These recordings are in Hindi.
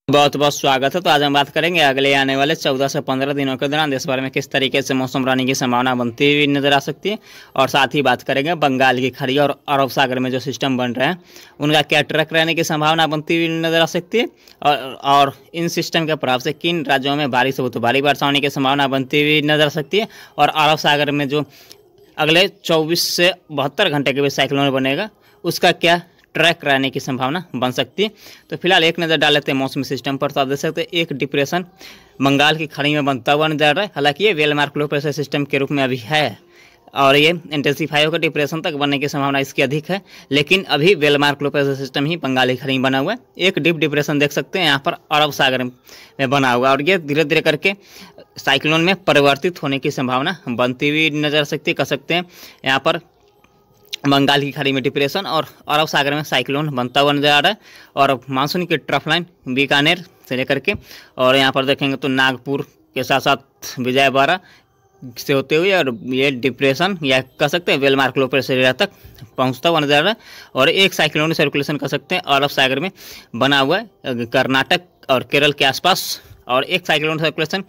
बहुत बहुत स्वागत है। तो आज हम बात करेंगे अगले आने वाले 14 से 15 दिनों के दौरान देश भर में किस तरीके से मौसम रहने की संभावना बनती हुई नजर आ सकती है। और साथ ही बात करेंगे बंगाल की खाड़ी और अरब सागर में जो सिस्टम बन रहे हैं उनका क्या ट्रैक रहने की संभावना बनती हुई नजर आ सकती है। और इन सिस्टम के प्रभाव से किन राज्यों में भारी से बहुत भारी वर्षा होने की संभावना बनती हुई नजर आ सकती है। और अरब सागर में जो अगले 24 से 72 घंटे के बीच साइक्लोन बनेगा उसका क्या ट्रैक रहने की संभावना बन सकती है। तो फिलहाल एक नज़र डाल लेते हैं मौसमी सिस्टम पर। तो आप देख सकते हैं एक डिप्रेशन बंगाल की खाड़ी में बनता हुआ नजर आ रहा है। हालांकि ये वेलमार्क लो प्रेशर सिस्टम के रूप में अभी है और ये इंटेंसिफाई होकर डिप्रेशन तक बनने की संभावना इसकी अधिक है, लेकिन अभी वेलमार्क लो प्रेशर सिस्टम ही बंगाल की खाड़ी में बना हुआ है। एक डीप डिप्रेशन देख सकते हैं यहाँ पर अरब सागर में बना हुआ और ये धीरे धीरे करके साइक्लोन में परिवर्तित होने की संभावना बनती हुई नजर आ सकती है। कह सकते हैं यहाँ पर बंगाल की खाड़ी में डिप्रेशन और अरब सागर में साइक्लोन बनता हुआ नजर आ रहा है। और मानसून की ट्रफ लाइन बीकानेर से लेकर के और यहाँ पर देखेंगे तो नागपुर के साथ साथ विजयवाड़ा से होते हुए और ये डिप्रेशन या कह सकते हैं वेलमार्क लो प्रेशर एरिया तक पहुँचता हुआ नजर आ रहा है। और एक साइक्लोन सर्कुलेशन कह सकते हैं अरब सागर में बना हुआ है कर्नाटक और केरल के आसपास, और एक साइक्लोन सर्कुलेशन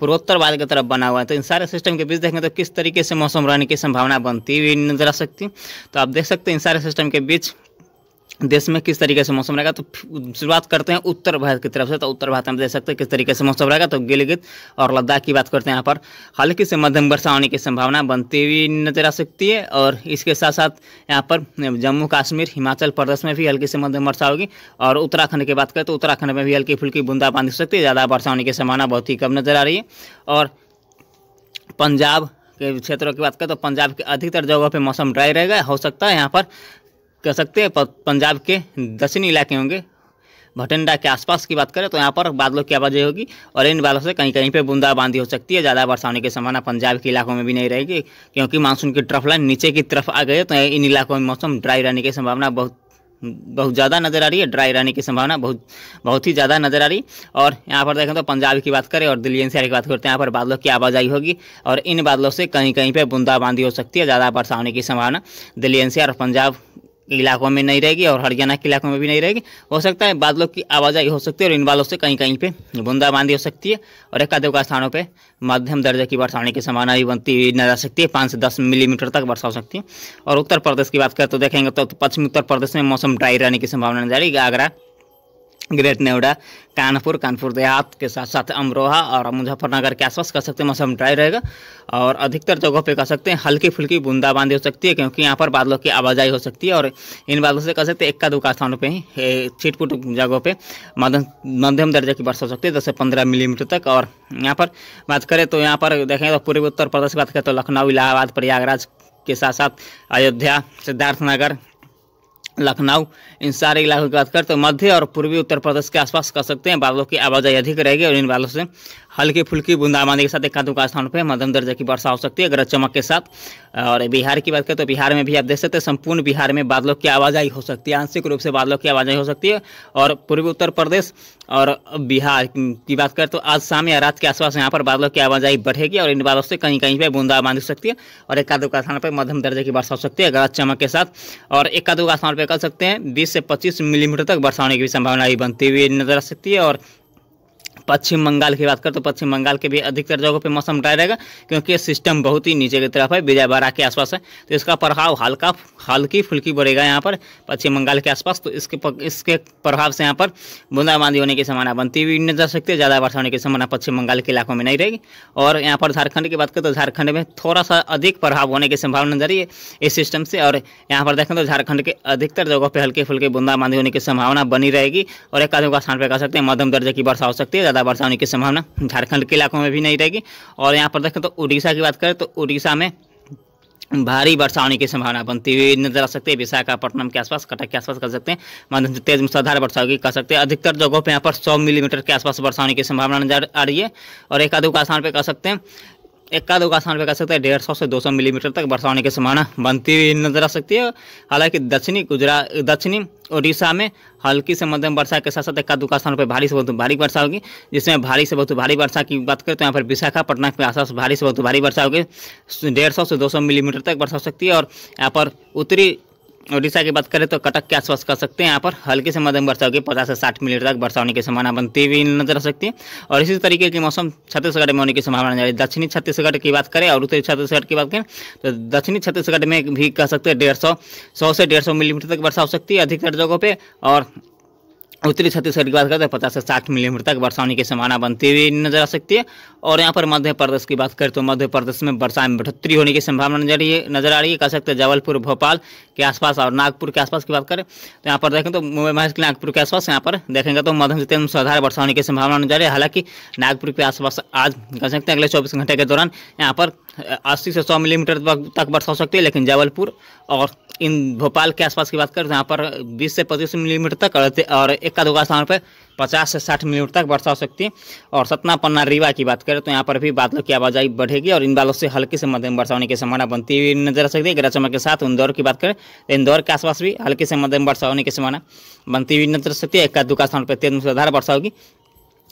पूर्वोत्तर भाग की तरफ बना हुआ है। तो इन सारे सिस्टम के बीच देखेंगे तो किस तरीके से मौसम रहने की संभावना बनती हुई नजर आ सकती है। तो आप देख सकते हैं इन सारे सिस्टम के बीच देश में किस तरीके से मौसम रहेगा। तो शुरुआत करते हैं उत्तर भारत की तरफ से। तो उत्तर भारत में देख सकते हैं किस तरीके से मौसम रहेगा। तो गिलगित और लद्दाख की बात करते हैं, यहाँ पर हल्की से मध्यम वर्षा होने की संभावना बनती हुई नजर आ सकती है। और इसके साथ साथ यहाँ पर जम्मू कश्मीर हिमाचल प्रदेश में भी हल्की से मध्यम वर्षा होगी। और उत्तराखंड की बात करें तो उत्तराखंड में भी हल्की फुल्की बूंदाबांदी हो सकती है, ज़्यादा वर्षा होने की संभावना बहुत ही कम नजर आ रही है। और पंजाब के क्षेत्रों की बात करें तो पंजाब के अधिकतर जगहों पर मौसम ड्राई रहेगा। हो सकता है यहाँ पर कह सकते हैं पंजाब के दक्षिणी इलाके होंगे, भटिंडा के आसपास की बात करें तो यहाँ पर बादलों की आवाजाही होगी और इन बादलों से कहीं कहीं पे बूंदाबांदी हो सकती है। ज़्यादा वर्षा होने की संभावना पंजाब के इलाकों में भी नहीं रहेगी, क्योंकि मानसून की ट्रफ लाइन नीचे की तरफ आ गई है। तो इन इलाकों में मौसम ड्राई रहने की संभावना बहुत ज़्यादा नज़र आ रही है। ड्राई रहने की संभावना बहुत ही ज़्यादा नज़र आ रही है। और यहाँ पर देखें तो पंजाब की बात करें और दिल्ली एनसीआर की बात करते हैं, यहाँ पर बादलों की आवाजाही होगी और इन बादलों से कहीं कहीं पे बूंदाबांदी हो सकती है। ज़्यादा वर्षा होने की संभावना दिल्ली एनसीआर और पंजाब इलाकों में नहीं रहेगी और हरियाणा के इलाकों में भी नहीं रहेगी। हो सकता है बादलों की आवाजाही हो सकती है और इन बादलों से कहीं कहीं पे बूंदाबांदी हो सकती है। और एक आधे स्थानों पे मध्यम दर्जे की वर्षा होने की संभावना भी बनती हुई नजर आ सकती है। 5 से 10 मिलीमीटर तक वर्षा हो सकती है। और उत्तर प्रदेश की बात करें तो देखेंगे तो पश्चिमी उत्तर प्रदेश में मौसम ड्राई रहने की संभावना नजर आ रही है। आगरा, ग्रेट नोएडा, कानपुर देहात के साथ साथ अमरोहा और मुजफ्फरनगर के आसपास कह सकते हैं मौसम ड्राई रहेगा। और अधिकतर जगहों पे कह सकते हैं हल्की फुल्की बूंदाबांदी हो सकती है, क्योंकि यहाँ पर बादलों की आवाजाही हो सकती है। और इन बादलों से कह सकते हैं इक्का दुक्का स्थानों पे ही छिटपुट जगहों पे मध्यम दर्जे की वर्षा हो सकती है 10 से 15 मिलीमीटर तक। और यहाँ पर बात करें तो यहाँ पर देखें तो पूर्वी उत्तर प्रदेश की बात करें तो लखनऊ, इलाहाबाद, प्रयागराज के साथ साथ अयोध्या, सिद्धार्थनगर, लखनऊ, इन सारे इलाकों की बात करें तो मध्य और पूर्वी उत्तर प्रदेश के आसपास कर सकते हैं बादलों की आवाजाही अधिक रहेगी। और इन बादलों से हल्की फुल्की बूंदाबांदी के साथ एक आधे स्थानों पर मध्यम दर्जे की वर्षा हो सकती है गरज चमक के साथ। और बिहार की बात करें तो बिहार में भी आप देख सकते हैं संपूर्ण बिहार में बादलों की आवाजाही हो सकती है, आंशिक रूप से बादलों की आवाजाही हो सकती है। और पूर्वी उत्तर प्रदेश और बिहार की बात करें तो आज शाम या रात के आसपास यहाँ पर बादलों की आवाजाही बढ़ेगी और इन बादलों से कहीं कहीं पर बूंदाबांदी हो सकती है और एक आधे स्थान पर मध्यम दर्जे की वर्षा हो सकती है गरज चमक के साथ। और एक आधे स्थान पर कर सकते हैं 20 से 25 मिलीमीटर तक वर्षा होने की संभावना भी बनती हुई नजर आ सकती है। और पश्चिम बंगाल की बात करें तो पश्चिम बंगाल के भी अधिकतर जगहों पे मौसम ड्राई रहेगा, क्योंकि ये सिस्टम बहुत ही नीचे की तरफ है, विजयवाड़ा के आसपास है। तो इसका प्रभाव हल्की फुल्की बढ़ेगा यहाँ पर पश्चिम बंगाल के आसपास। तो इसके प्रभाव से यहाँ पर बूंदाबांदी होने की संभावना बनती हुई नजर सकती है। ज़्यादा वर्षा होने की संभावना पश्चिम बंगाल के इलाकों में नहीं रहेगी। और यहाँ पर झारखंड की बात करें तो झारखंड में थोड़ा सा अधिक प्रभाव होने की संभावना नजर है इस सिस्टम से। और यहाँ पर देखें तो झारखंड के अधिकतर जगहों पर हल्की फुल्की बूंदाबांदी होने की संभावना बनी रहेगी और एक आधे स्थान पर कह सकते हैं मध्यम दर्जे की वर्षा हो सकती है। ज़्यादा वर्षा होने की संभावना झारखंड के इलाकों में भी नहीं रहेगी। और यहाँ पर देखें तो उड़ीसा की बात करें तो उड़ीसा में भारी वर्षा होने की संभावना बनती हुई नजर आ सकती है। विशाखापट्टनम के आसपास, कटक के आसपास कर सकते हैं मध्यम से तेज मूसलाधार वर्षा होगी कह सकते हैं। अधिकतर जगहों पे यहाँ पर 100 मिलीमीटर के आसपास वर्षा होने की संभावना नजर आ रही है। और एक आधे स्थान पे कह सकते हैं इक्का दुक्का स्थान पे कह सकते हैं 150 से 200 मिलीमीटर तक वर्षा होने की संभावना बनती हुई नजर आ सकती है। हालांकि दक्षिणी उड़ीसा में हल्की से मध्यम वर्षा के साथ साथ इक्का दुक्का स्थानों पर भारी से बहुत भारी वर्षा होगी, जिसमें भारी से बहुत भारी वर्षा की बात करें तो यहाँ पर विशाखापट्टनम के आसपास भारी से बहुत भारी वर्षा होगी 150 से 200 मिलीमीटर तक वर्षा हो सकती है। और यहाँ पर उत्तरी उड़ीसा की बात करें तो कटक के आसपास कर सकते हैं, यहाँ पर हल्की से मध्यम वर्षा होगी, 50 से 60 मिलीमीटर तक वर्षा होने की संभावना बनती हुई नजर आ सकती है। और इसी तरीके की मौसम छत्तीसगढ़ में होने की संभावना नजर। दक्षिणी छत्तीसगढ़ की बात करें और उत्तरी छत्तीसगढ़ की बात करें तो दक्षिणी छत्तीसगढ़ में भी कह सकते हैं 100 से 150 मिलीमीटर तक वर्षा हो सकती है अधिकतर जगहों पर। और उत्तरी छत्तीसगढ़ की बात करें तो 50 से 60 मिलीमीटर तक वर्षा होने की संभावना बनती हुई नजर आ सकती है। और यहाँ पर मध्य प्रदेश की बात करें तो मध्य प्रदेश में वर्षा में बढ़ोतरी होने की संभावना नजर आ रही है। कह सकते हैं जबलपुर भोपाल के आसपास और नागपुर के आसपास की बात करें तो यहाँ पर देखें तो मुंबई महाराष्ट्र के नागपुर के आसपास यहाँ पर देखेंगे तो मध्यम से तेज मूसलाधार वर्षा होने की संभावना नजर आ रही है। हालांकि नागपुर के आसपास आज कह सकते हैं अगले 24 घंटे के दौरान यहाँ पर 80 से 100 मिलीमीटर तक वर्षा हो सकती है। लेकिन जबलपुर और इन भोपाल के आसपास की बात करें तो यहाँ पर 20 से 25 मिलीमीटर तक और एक दो स्थान पर 50 से 60 मिलीमीटर तक वर्षा हो सकती है। और सतना पन्ना रीवा की बात करें तो यहाँ पर भी बादलों की आवाजाही बढ़ेगी और इन बादलों से हल्की से मध्यम वर्षा होने की संभावना बनती हुई नजर आ सकती है। गरज चमक के साथ इंदौर की बात करें तो इंदौर के आसपास भी हल्की से मध्यम वर्षा होने की संभावना बनती हुई नजर आ सकती है। एक दो स्थान पर तेज मूसलाधार वर्षा होगी।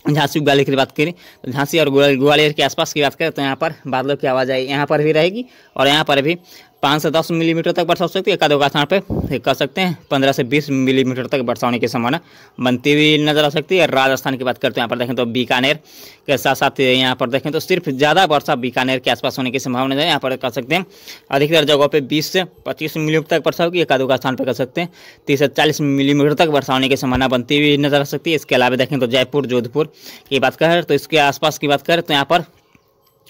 झांसी ग्वालियर की बात करें तो झांसी और ग्वालियर के आसपास की बात करें तो यहाँ पर बादलों की आवाजाही यहाँ पर भी रहेगी और यहाँ पर भी 5 से 10 मिलीमीटर तक वर्षा हो सकती है। एक दो स्थान पे कह सकते हैं 15 से 20 मिलीमीटर तक वर्षा होने की संभावना बनती हुई नजर आ सकती है। राजस्थान की बात करते हैं यहाँ पर देखें तो बीकानेर के साथ साथ यहाँ पर देखें तो सिर्फ ज़्यादा वर्षा बीकानेर के आसपास होने की संभावना है। यहाँ पर कह सकते हैं अधिकतर जगहों पर 20 से 25 मिलीमीटर तक वर्षा होगी। एक दो स्थान पर कह सकते हैं 30 से 40 मिलीमीटर तक वर्षा होने की संभावना बनती हुई नजर आ सकती है। इसके अलावा देखें तो जयपुर जोधपुर की बात करें तो इसके आसपास की बात करें तो यहाँ पर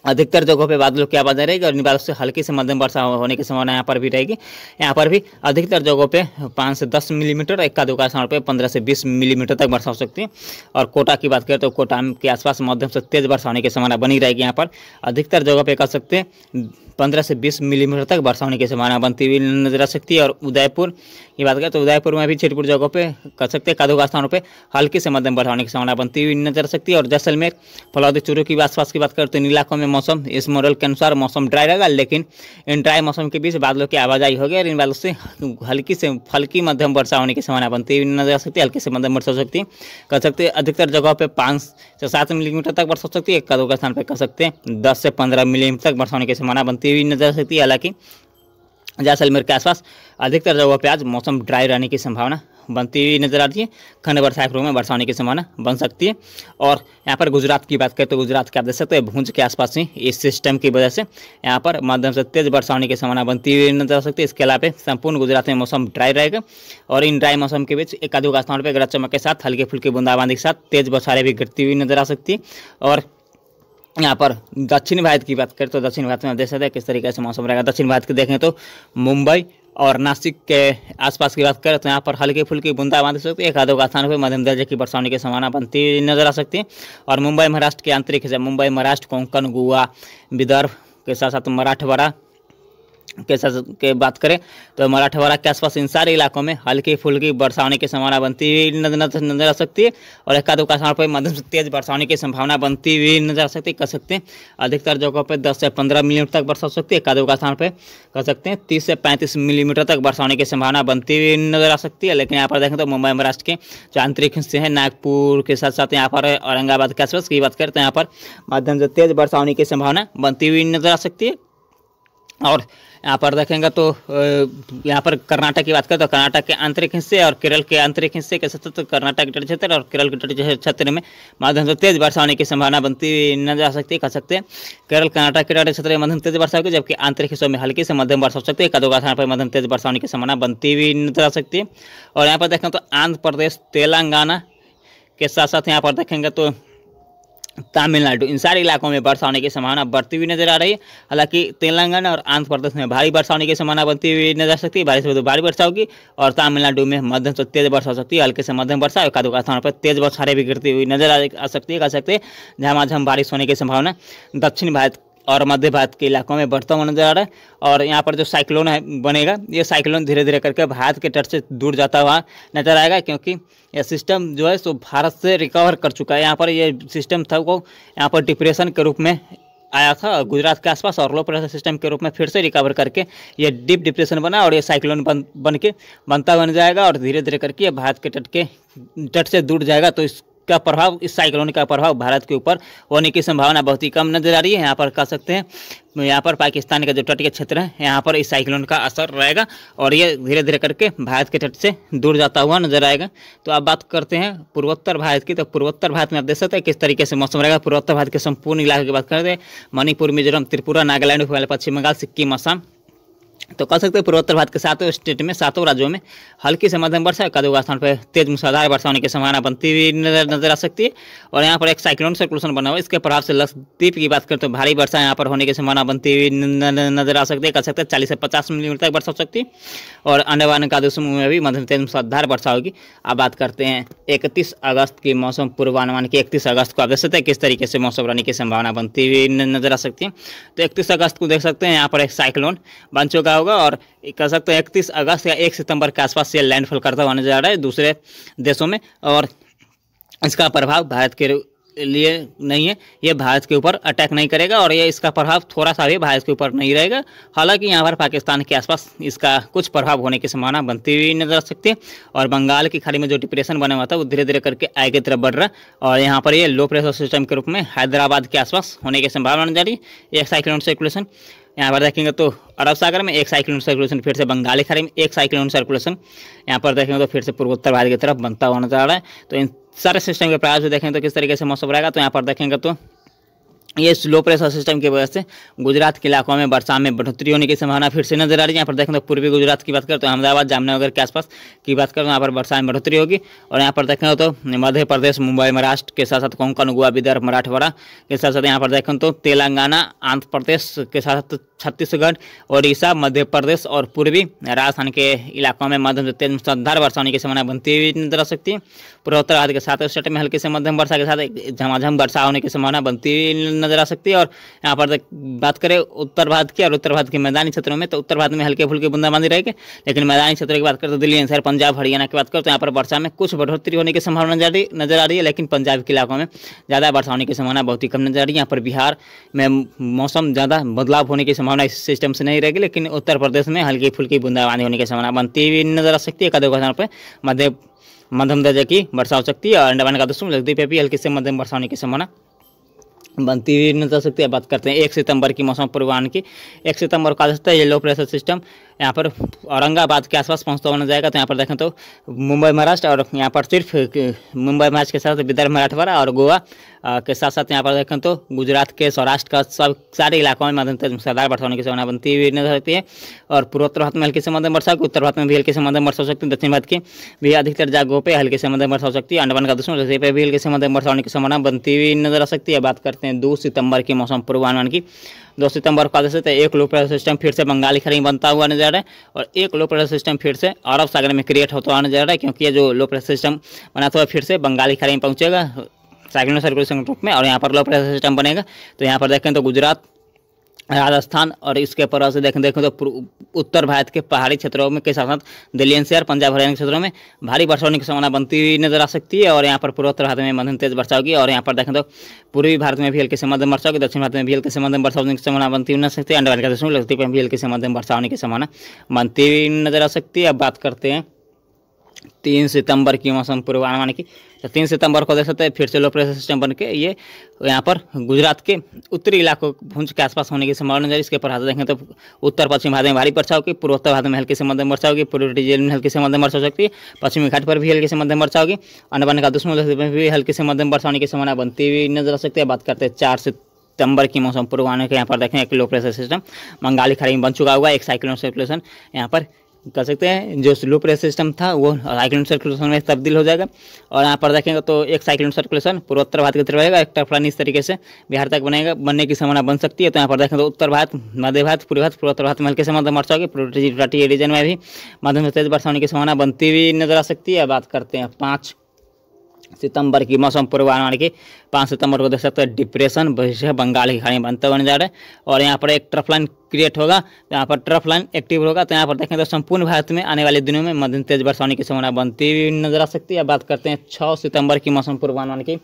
अधिकतर जगहों पे बादलों की आवाजाही रहेगी और इन बादलों से हल्की से मध्यम वर्षा होने की संभावना यहाँ पर भी रहेगी। यहाँ पर भी अधिकतर जगहों पे 5 से 10 मिलीमीटर, एक दो स्थान पे 15 से 20 मिलीमीटर तक वर्षा हो सकती है। और कोटा की बात करें तो कोटा के आसपास मध्यम से तेज वर्षा होने की संभावना बनी रहेगी। यहाँ पर अधिकतर जगहों पर कह सकते हैं 15 से 20 मिलीमीटर तक वर्षा होने की संभावना बनती हुई नजर आ सकती है। और उदयपुर की बात करें तो उदयपुर में भी छिटपुट जगहों पे कह सकते हैं कदोगा स्थानों पे हल्की से मध्यम वर्षा होने की संभावना बनती हुई नजर आ सकती है। और जैसलमेर फलौदी चूरू की आसपास की बात करें तो इन इलाकों में मौसम इस मॉडल के अनुसार मौसम ड्राई रहेगा, लेकिन इन ड्राई मौसम के बीच बादलों की आवाजाही होगी और इन बादलों से हल्की मध्यम वर्षा होने की संभावना बनती हुई नजर आ सकती है। हल्की से मध्यम वर्षा हो सकती है, कह सकते हैं अधिकतर जगहों पे 5 से 7 मिलीमीटर तक वर्षा हो सकती है। एक कदों का स्थान पर कह सकते हैं 10 से 15 मिलीमीटर तक वर्षा होने की संभावना बनती हुई नजर आ सकती है। हालांकि जैसलमेर के आसपास अधिकतर जगहों पे आज मौसम ड्राई रहने की संभावना बनती हुई नजर आती है। खंड वर्षा के रूप में वर्षा होने की संभावना बन सकती है। और यहाँ पर गुजरात की बात करें तो गुजरात के आप देख सकते हैं भुज के आसपास ही इस सिस्टम की वजह से यहाँ पर मध्यम से तेज वर्षा होने की संभावना बनती हुई नजर आ सकती है। इसके अलावा संपूर्ण गुजरात में मौसम ड्राई रहेगा और इन ड्राई मौसम के बीच एक आधे स्थान पर गरज चमक के साथ हल्के फुल्के बूंदाबांदी के साथ तेज बौछारें भी गिरती हुई नजर आ सकती है। और यहाँ पर दक्षिण भारत की बात करें तो दक्षिण भारत में आप देख सकते हैं किस तरीके से मौसम रहेगा। दक्षिण भारत की देखें तो मुंबई और नासिक के आसपास की बात करें तो यहाँ पर हल्की फुल्की बूंदाबांदी हो सकती है। एक आधे स्थानों पर मध्यम दर्जे की वर्षा होने की संभावना बनती हुई नजर आ सकती है। और मुंबई महाराष्ट्र के आंतरिक हिस्से मुंबई महाराष्ट्र कोंकण गोवा विदर्भ के साथ साथ मराठवाड़ा के बात करें तो मराठवाड़ा के आसपास इन सारे इलाकों में हल्की फुल्की वर्षा होने की संभावना बनती हुई नजर आ सकती है। और एक आधे स्थान पर मध्यम से तेज वर्षा होने की संभावना बनती हुई नजर आ सकती है। कह सकते हैं अधिकतर जगहों पर 10 से 15 मिलीमीटर तक वर्षा हो सकती है। एक आधे स्थान पर कह सकते हैं 30 से 35 मिलीमीटर तक वर्षा होने की संभावना बनती हुई नजर आ सकती है। लेकिन यहाँ पर देखें तो मुंबई महाराष्ट्र के जो आंतरिक हिस्से हैं नागपुर के साथ साथ यहाँ पर औरंगाबाद के आसपास की बात करें तो यहाँ पर मध्यम से तेज वर्षा होने की संभावना बनती हुई नजर आ सकती है। और यहाँ पर देखेंगे तो यहाँ पर कर्नाटक की बात करें तो कर्नाटक के आंतरिक हिस्से और केरल के आंतरिक हिस्से के साथ साथ कर्नाटक के तटीय क्षेत्र और केरल के तटीय क्षेत्र में मध्यम से तेज वर्षा होने की संभावना बनती हुई नजर आ सकती है। कह सकते हैं केरल कर्नाटक के तटीय क्षेत्र में मध्यम तेज वर्षा होगी, जबकि आंतरिक हिस्सों में हल्की से मध्यम वर्षा हो सकती है। कदोगा स्थान पर मध्यम तेज वर्षा होने की संभावना बनती हुई नजर आ सकती है। और यहाँ पर देखें तो आंध्र प्रदेश तेलंगाना के साथ साथ यहाँ पर देखेंगे तो तमिलनाडु इन सारे इलाकों में वर्षा होने की संभावना बढ़ती हुई नजर आ रही है। हालांकि तेलंगाना और आंध्र प्रदेश में भारी वर्षा होने की संभावना बनती हुई नजर आ सकती है। बारिश में भारी वर्षा होगी और तमिलनाडु में मध्यम से तेज वर्षा हो सकती है। हल्के से मध्यम वर्षा और कदों स्थानों पर तेज बौछारें भी गिरती हुई नजर आ सकती है। कह सकते हैं झमाझम बारिश होने की संभावना दक्षिण भारत और मध्य भारत के इलाकों में बढ़ता हुआ नजर आ रहा है। और यहाँ पर जो साइक्लोन है बनेगा, ये साइक्लोन धीरे धीरे करके भारत के तट से दूर जाता हुआ नजर आएगा, क्योंकि यह सिस्टम जो है सो भारत से रिकवर कर चुका है। यहाँ पर ये सिस्टम था वो यहाँ पर डिप्रेशन के रूप में आया था गुजरात के आसपास और लो प्रेशर सिस्टम के रूप में फिर से रिकवर करके ये डीप डिप्रेशन बना और ये साइक्लोन बनता बन जाएगा और धीरे धीरे करके ये भारत के तट से दूर जाएगा। तो इस इसका प्रभाव, इस साइक्लोन का प्रभाव भारत के ऊपर होने की संभावना बहुत ही कम नजर आ रही है। यहाँ पर कह सकते हैं यहाँ पर पाकिस्तान का जो तटीय क्षेत्र है यहाँ पर इस साइक्लोन का असर रहेगा और ये धीरे धीरे करके भारत के तट से दूर जाता हुआ नजर आएगा। तो अब बात करते हैं पूर्वोत्तर भारत की। तो पूर्वोत्तर भारत में आप देख सकते हैं किस तरीके से मौसम रहेगा। पूर्वोत्तर भारत के संपूर्ण इलाके की बात करते हैं, मणिपुर, मिजोरम, त्रिपुरा, नागालैंड, पश्चिम बंगाल, सिक्किम, असम। तो कह सकते हैं पूर्वोत्तर भारत के सातों स्टेट में, सातों राज्यों में हल्की से मध्यम वर्षा, कई स्थान पर तेज मूसलाधार वर्षा होने की संभावना बनती हुई नजर आ सकती है। और यहाँ पर एक साइक्लोन सर्कुलेशन बना हुआ है, इसके प्रभाव से लक्षद्वीप की बात करें तो भारी वर्षा यहाँ पर होने की संभावना बनती हुई नजर आ सकती है। कह सकते हैं 40 से 50 मिलीमीटर तक वर्षा हो सकती है। और अंडमान निकोबार समूह में भी मध्यम तेज मूसलाधार वर्षा होगी। अब बात करते हैं 31 अगस्त की मौसम पूर्वानुमान की। 31 अगस्त को आप देख सकते हैं किस तरीके से मौसम रहने की संभावना बनती हुई नजर आ सकती है। तो 31 अगस्त को देख सकते हैं यहाँ पर एक साइक्लोन बन चुका होगा और कह सकते हैं 31 अगस्त या 1 सितंबर के आसपास ये लैंडफॉल करता हुआ नजर आ रहा है दूसरे देशों में। और इसका प्रभाव भारत के लिए नहीं है, ये भारत के ऊपर अटैक नहीं करेगा और ये इसका प्रभाव थोड़ा सा भी भारत के ऊपर नहीं रहेगा। हालांकि यहाँ पर पाकिस्तान के आसपास इसका कुछ प्रभाव होने की संभावना बनती हुई नजर आ सकती है। और बंगाल की खाड़ी में जो डिप्रेशन बना हुआ था वो धीरे धीरे करके आगे की तरफ बढ़ रहा है और यहाँ पर ये लो प्रेशर सिस्टम के रूप में हैदराबाद के आसपास होने की संभावना नजर आ रही है। एक साइक्लोन सर्कुलेशन यहाँ पर देखेंगे तो अरब सागर में, एक साइक्लोन सर्कुलेशन फिर से बंगाली खाड़ी में, एक साइक्लोन सर्कुलेशन यहाँ पर देखेंगे तो फिर से पूर्वोत्तर भारत की तरफ बनता हुआ नजर आ रहा है। तो इन सारे सिस्टम के प्रयास से देखें तो किस तरीके से मौसम रहेगा। तो यहाँ पर देखेंगे तो ये स्लो प्रेशर सिस्टम की वजह से गुजरात के इलाकों में वर्षा में बढ़ोतरी होने की संभावना फिर से नजर आ रही है। यहाँ पर देखें तो पूर्वी गुजरात की बात करें तो अहमदाबाद, जामनगर के आसपास की बात करें तो यहाँ पर वर्षा में बढ़ोतरी होगी। और यहाँ पर देखें तो मध्य प्रदेश, मुंबई, महाराष्ट्र के साथ साथ कोंकण, गोवा, विदर्भ, मराठवाड़ा के साथ साथ यहाँ पर देखें तो तेलंगाना, आंध्र प्रदेश के साथ छत्तीसगढ़, ओडिशा, मध्य प्रदेश और पूर्वी राजस्थान के इलाकों में मध्यम से तेज मूसलाधार वर्षा होने की संभावना बनती हुई नजर आ सकती है। पूर्वोत्तर भारत के सातों स्टेट में हल्की से मध्यम वर्षा के साथ झमाझम वर्षा होने की संभावना बनती हुई नजर आ सकती है। और यहाँ पर बात करें उत्तर भारत की और उत्तर भारत के मैदानी क्षेत्रों में, तो उत्तर भारत में हल्के फुल्के बूंदाबांदी रहेगी, लेकिन मैदानी क्षेत्रों की बात करें तो दिल्ली एनसीआर, पंजाब, हरियाणा की बात करें तो यहाँ पर वर्षा में कुछ बढ़ोतरी होने की संभावना नजर आ रही है। लेकिन पंजाब के इलाकों में ज़्यादा वर्षा होने की संभावना बहुत ही कम नजर आ रही है। यहाँ पर बिहार में मौसम ज़्यादा बदलाव होने की संभावना इस सिस्टम से नहीं रहेगी, लेकिन उत्तर प्रदेश में हल्की फुल्की बूंदाबांदी होने की संभावना बनती हुई नजर आ सकती है। कई स्थानों पर मध्यम दर्जे की वर्षा हो सकती है और अंडमान निकोबार समूह लक्षद्वीप पे भी हल्की से मध्यम वर्षा होने की संभावना बनती हुई नजर आ सकती है। बात करते हैं 1 सितंबर की मौसम पूर्वानुमान की। 1 सितंबर को आ सकता है ये लो प्रेशर सिस्टम यहाँ पर औरंगाबाद के आसपास पहुँचता हुआ नजर जाएगा। तो यहाँ पर देखें तो मुंबई, महाराष्ट्र और यहाँ पर सिर्फ मुंबई, महाराष्ट्र के साथ विदर्भ, मराठवाड़ा और गोवा के साथ साथ यहाँ पर देखें तो गुजरात के, सौराष्ट्र का सारे इलाकों में मध्यम तेज मूसलाधार वर्षा होने की संभावना बनती हुई नजर आती है। और पूर्वोत्तर भारत में हल्की से मध्यम वर्षा होगी, उत्तर भारत में भी हल्की से मध्यम वर्षा हो सकती है, दक्षिण भारत की भी अधिकतर जगहों पर हल्की से मध्यम वर्षा हो सकती है। अंडमान निकोबार समूह पे भी हल्की से मध्यम वर्षा होने की संभावना बनती हुई नजर आ सकती है। बात करते हैं 2 सितंबर की मौसम पूर्वानुमान की। 2 सितंबर को देख सकते हैं एक लो प्रेशर सिस्टम फिर से बंगाली खाड़ी में बनता हुआ नजर आ रहा है और एक लो प्रेशर सिस्टम फिर से अरब सागर में क्रिएट होता हुआ नजर आ रहा है, क्योंकि ये जो लो प्रेशर सिस्टम बना हुआ फिर से बंगाली खाड़ी में पहुंचेगा साइक्लोन सर्कुलेशन रूप में और यहाँ पर लो प्रेशर सिस्टम बनेगा। तो यहाँ पर देखें तो गुजरात, राजस्थान और इसके प्रभाव से देखें तो उत्तर भारत के पहाड़ी क्षेत्रों में के साथ साथ दिल्ली एनसीआर, पंजाब, हरियाणा के क्षेत्रों में भारी वर्षा होने की संभावना बनती हुई नजर आ सकती है। और यहाँ पर पूर्वोत्तर भारत में मध्यम तेज वर्षा होगी और यहाँ पर देखें तो पूर्वी भारत में भी हल्की से मध्यम वर्षा होगी, दक्षिण भारत में भी हल्की से मध्यम वर्षा होने की संभावना बनती हुई नजर सकती है। अंडमान निकोबार समूह लक्षद्वीप में भी हल्की से मध्यम वर्षा होने की संभावना बनती हुई नजर आ सकती है। अब बात करते हैं 3 सितंबर की मौसम पूर्वानुमान की। तो 3 सितंबर को देख सकते हैं फिर से लो प्रेशर सिस्टम बन के ये यहाँ पर गुजरात के उत्तरी इलाकों भुज के आसपास होने की संभावना है। इसके प्रभाव देखें तो उत्तर पश्चिम भारत में भारी वर्षा होगी, पूर्वोत्तर भारत में हल्की से मध्यम वर्षा होगी, पूर्वी रीजन में हल्की से मध्यम वर्षा हो सकती है, पश्चिमी घाट पर भी हल्की से मध्यम वर्षा होगी, अंडमान निकोबार समूह में भी हल्की से मध्यम वर्षा होने की संभावना बनती हुई नजर आ सकती है। बात करते हैं 4 सितंबर की मौसम पूर्वानुमान के। यहाँ पर देखें एक लो प्रेशर सिस्टम बंगाली खाड़ी में बन चुका हुआ, एक साइक्लोन सर्कुलेशन यहाँ पर कर सकते हैं जो लो प्रेशर सिस्टम था वो साइक्लोन सर्कुलेशन में तब्दील हो जाएगा। और यहाँ पर देखेंगे तो एक साइक्लोन सर्कुलेशन पूर्वोत्तर भारत की तरफ रहेगा, एक टर्फ लाइन इस तरीके से बिहार तक बनने की संभावना बन सकती है। तो यहाँ पर देखें तो उत्तर भारत, मध्य भारत, पूर्वी भारत, पूर्वोत्तर भारत में हल्के से मध्यम वर्षा होगी, पूर्वी रीजन में भी मध्यम से तेज वर्षा होने की संभावना बनती हुई नजर आ सकती है। बात करते हैं 5 सितंबर की मौसम पूर्वानुमान की। 5 सितंबर को देख सकते हैं डिप्रेशन भविष्य बंगाल की खाड़ी में बनता हुआ जा रहा है और यहाँ पर एक ट्रफ लाइन क्रिएट होगा, यहाँ पर ट्रफ लाइन एक्टिव होगा। तो यहाँ पर देखें तो संपूर्ण भारत में आने वाले दिनों में मध्यम तेज वर्षा होने की संभावना बनती हुई नजर आ सकती है। बात करते हैं 6 सितंबर की मौसम पूर्वानुमान की।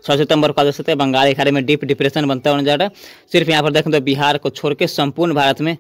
6 सितंबर को देख सकते हैं बंगाल की खाड़ी में डीप डिप्रेशन बनता हुआ जा रहा है। सिर्फ यहाँ पर देखें तो बिहार को छोड़ के संपूर्ण भारत में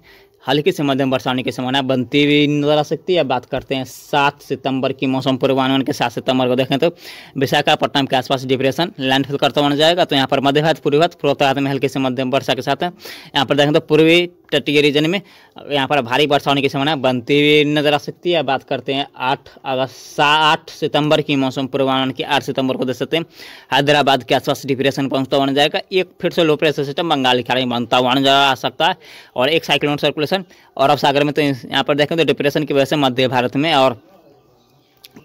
हल्की से मध्यम वर्षा होने की संभावना बनती हुई नजर आ सकती है। बात करते हैं 7 सितंबर की मौसम पूर्वानुमान के। 7 सितंबर को देखें तो विशाखापट्टनम के आसपास डिप्रेशन लैंडफॉल करता हुआ जाएगा। तो यहाँ पर मध्य भारत, पूर्वी भारत, पूर्वोत्तर में हल्की से मध्यम वर्षा के साथ है। यहाँ पर देखें तो पूर्वी तटीय रीजन में यहाँ पर भारी वर्षा होने की संभावना बनती हुई नजर आ सकती है। बात करते हैं 8 सितंबर की मौसम पूर्वानुमान की। 8 सितंबर को देख सकते हैं हैदराबाद के आसपास डिप्रेशन पहुंचता हुआ जाएगा। एक फिर से लो प्रेशर सिस्टम बंगाल की खाड़ी में बनता हुआ नजर आ सकता है और एक साइक्लोन सर्कुलेशन और अरब सागर में। तो यहाँ पर देखें तो डिप्रेशन की वजह से मध्य भारत में और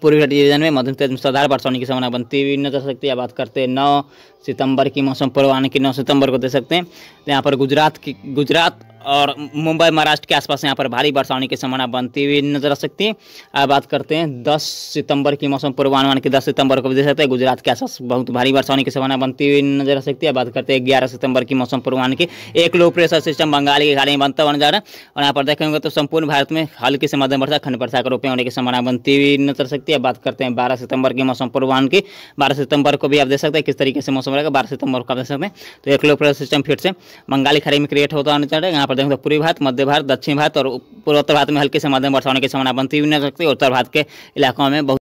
पूर्वी रीजन में मध्यम तेज मूसलाधार वर्षा होने की संभावना बनती हुई नजर आ सकती है। बात करते हैं 9 सितंबर की मौसम पूर्वानुमान की। 9 सितंबर को देख सकते हैं तो यहाँ पर गुजरात और मुंबई महाराष्ट्र के आसपास यहाँ पर भारी वर्षा होने की संभावना बनती हुई नजर आ सकती है। अब बात करते हैं 10 सितंबर की मौसम पूर्वानुमान की। 10 सितंबर को भी देख सकते हैं गुजरात के आसपास बहुत भारी वर्षा होने की संभावना बनती हुई नजर आ सकती है। बात करते हैं 11 सितंबर की मौसम पूर्वानुमान की। एक लो प्रेशर सिस्टम बंगाल की खाड़ी में बनता हुआ जा रहा है और यहाँ पर देखेंगे तो संपूर्ण भारत में हल्की से मध्यम वर्षा, खंड वर्षा के रूप में होने की संभावना बनती हुई नजर आ सकती है। बात करते हैं 12 सितंबर की मौसम पूर्वानुमान की। 12 सितंबर को भी आप देख सकते हैं किस तरीके से मौसम रहेगा। 12 सितंबर को आप देख सकते हैं तो एक लो प्रेशर सिस्टम फिर से बंगाली खाड़ी में क्रिएट होता होना चाहिए। यहाँ पर देखेंगे तो पूर्वी भारत, मध्य भारत, दक्षिण भारत और पूर्वोत्तर भारत में हल्की से मध्यम वर्षा होने की संभावना बनती हुई नजर आ सकती है। उत्तर भारत के इलाकों में बहुत